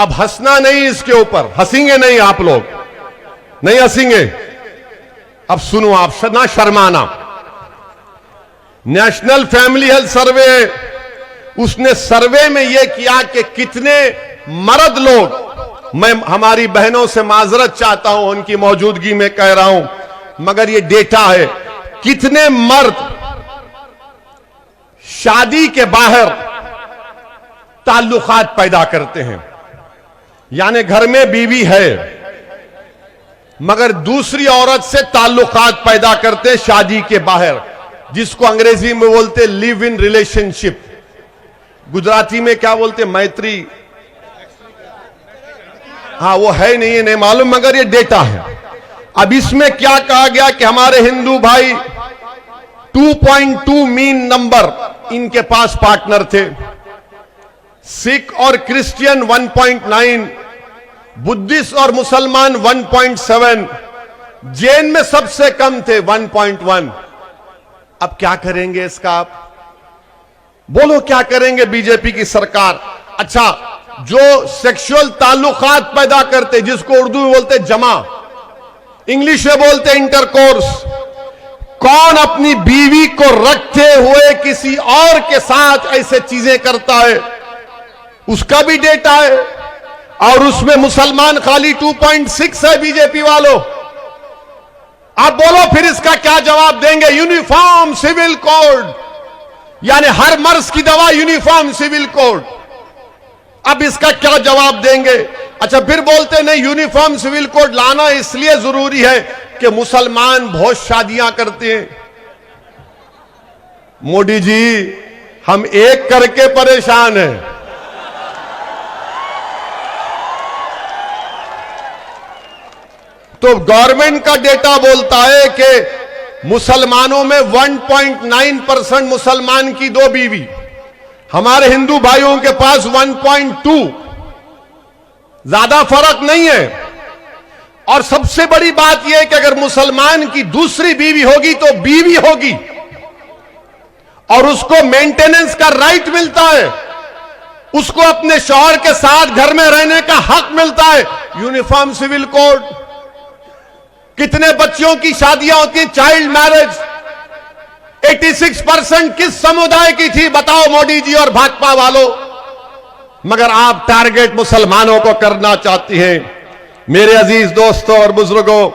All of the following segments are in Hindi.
अब हंसना नहीं, इसके ऊपर हंसेंगे नहीं, आप लोग नहीं हंसेंगे। अब सुनो, आप ना शर्माना। नेशनल फैमिली हेल्थ सर्वे, उसने सर्वे में यह किया कि कितने मर्द लोग, मैं हमारी बहनों से माजरत चाहता हूं, उनकी मौजूदगी में कह रहा हूं, मगर यह डेटा है, कितने मर्द शादी के बाहर ताल्लुकात पैदा करते हैं। यानी घर में बीवी है मगर दूसरी औरत से ताल्लुकात पैदा करते हैं शादी के बाहर, जिसको अंग्रेजी में बोलते लिव इन रिलेशनशिप, गुजराती में क्या बोलते, मैत्री। हाँ, वो है नहीं मालूम, मगर ये डेटा है। अब इसमें क्या कहा गया कि हमारे हिंदू भाई 2.2 मीन नंबर इनके पास पार्टनर थे, सिख और क्रिश्चियन 1.9, बुद्धिस्ट और मुसलमान 1.7, जैन में सबसे कम थे 1.1। अब क्या करेंगे इसका, आप बोलो क्या करेंगे बीजेपी की सरकार। अच्छा, जो सेक्सुअल ताल्लुकात पैदा करते, जिसको उर्दू में बोलते जमा, इंग्लिश में बोलते इंटरकोर्स, कौन अपनी बीवी को रखते हुए किसी और के साथ ऐसे चीजें करता है, उसका भी डेटा है। और उसमें मुसलमान खाली 2.6 है बीजेपी वालों। आप बोलो फिर इसका क्या जवाब देंगे। यूनिफॉर्म सिविल कोड, यानी हर मर्ज की दवा यूनिफॉर्म सिविल कोड। अब इसका क्या जवाब देंगे। अच्छा, फिर बोलते नहीं, यूनिफॉर्म सिविल कोड लाना इसलिए जरूरी है कि मुसलमान बहुत शादियां करते हैं। मोदी जी, हम एक करके परेशान हैं। तो गवर्नमेंट का डेटा बोलता है कि मुसलमानों में 1.9% मुसलमान की 2 बीवी, हमारे हिंदू भाइयों के पास 1.2, ज्यादा फर्क नहीं है। और सबसे बड़ी बात यह है कि अगर मुसलमान की दूसरी बीवी होगी तो बीवी होगी और उसको मेंटेनेंस का राइट मिलता है, उसको अपने शौहर के साथ घर में रहने का हक मिलता है। Uniform civil code. कितने बच्चों की शादियां होती हैं, चाइल्ड मैरिज 86% किस समुदाय की थी, बताओ मोदी जी और भाजपा वालों। मगर आप टारगेट मुसलमानों को करना चाहती हैं। मेरे अजीज दोस्तों और बुजुर्गों,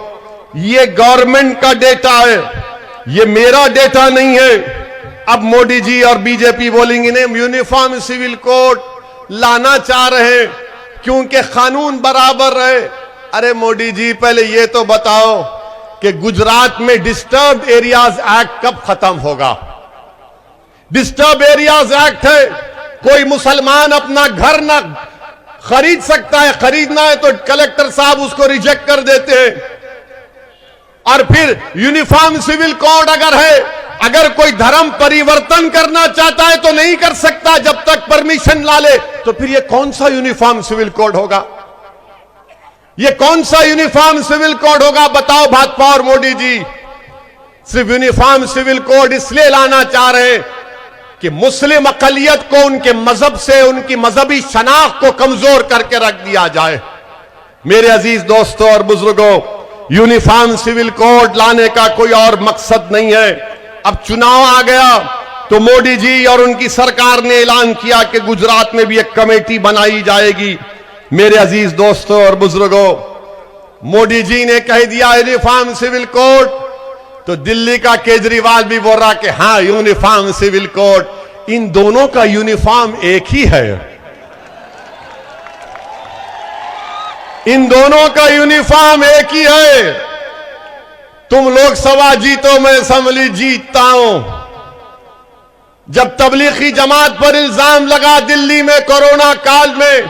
ये गवर्नमेंट का डेटा है, ये मेरा डेटा नहीं है। अब मोदी जी और बीजेपी बोलेंगे नहीं, यूनिफॉर्म सिविल कोड लाना चाह रहे हैं क्योंकि कानून बराबर रहे। अरे मोदी जी, पहले ये तो बताओ कि गुजरात में डिस्टर्ब एरियाज एक्ट कब खत्म होगा। डिस्टर्ब एरियाज एक्ट है, कोई मुसलमान अपना घर ना खरीद सकता है, खरीदना है तो कलेक्टर साहब उसको रिजेक्ट कर देते हैं। और फिर यूनिफॉर्म सिविल कोड अगर है, अगर कोई धर्म परिवर्तन करना चाहता है तो नहीं कर सकता जब तक परमिशन ला ले। तो फिर ये कौन सा यूनिफॉर्म सिविल कोड होगा, ये कौन सा यूनिफॉर्म सिविल कोड होगा, बताओ भाजपा और मोदी जी। सिर्फ यूनिफॉर्म सिविल कोड इसलिए लाना चाह रहे हैं कि मुस्लिम अकलियत को उनके मजहब से, उनकी मजहबी शनाख्त को कमजोर करके रख दिया जाए। मेरे अजीज दोस्तों और बुजुर्गों, यूनिफॉर्म सिविल कोड लाने का कोई और मकसद नहीं है। अब चुनाव आ गया तो मोदी जी और उनकी सरकार ने ऐलान किया कि गुजरात में भी एक कमेटी बनाई जाएगी। मेरे अजीज दोस्तों और बुजुर्गों, मोदी जी ने कह दिया यूनिफॉर्म सिविल कोड, तो दिल्ली का केजरीवाल भी बोल रहा कि हां यूनिफॉर्म सिविल कोड। इन दोनों का यूनिफॉर्म एक ही है, इन दोनों का यूनिफॉर्म एक ही है। तुम लोकसभा जीतो, मैं असेंबली जीतता हूं। जब तबलीगी जमात पर इल्जाम लगा दिल्ली में कोरोना काल में,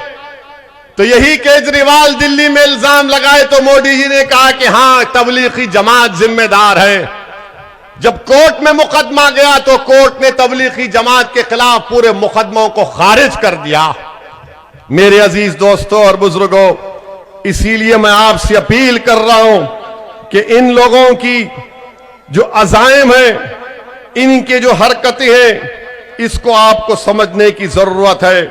तो यही केजरीवाल दिल्ली में इल्जाम लगाए तो मोदी जी ने कहा कि हां तबलीगी जमात जिम्मेदार है। जब कोर्ट में मुकदमा गया तो कोर्ट ने तबलीगी जमात के खिलाफ पूरे मुकदमों को खारिज कर दिया। मेरे अजीज दोस्तों और बुजुर्गों, इसीलिए मैं आपसे अपील कर रहा हूं कि इन लोगों की जो अज़ाइम है, इनके जो हरकतें हैं, इसको आपको समझने की जरूरत है।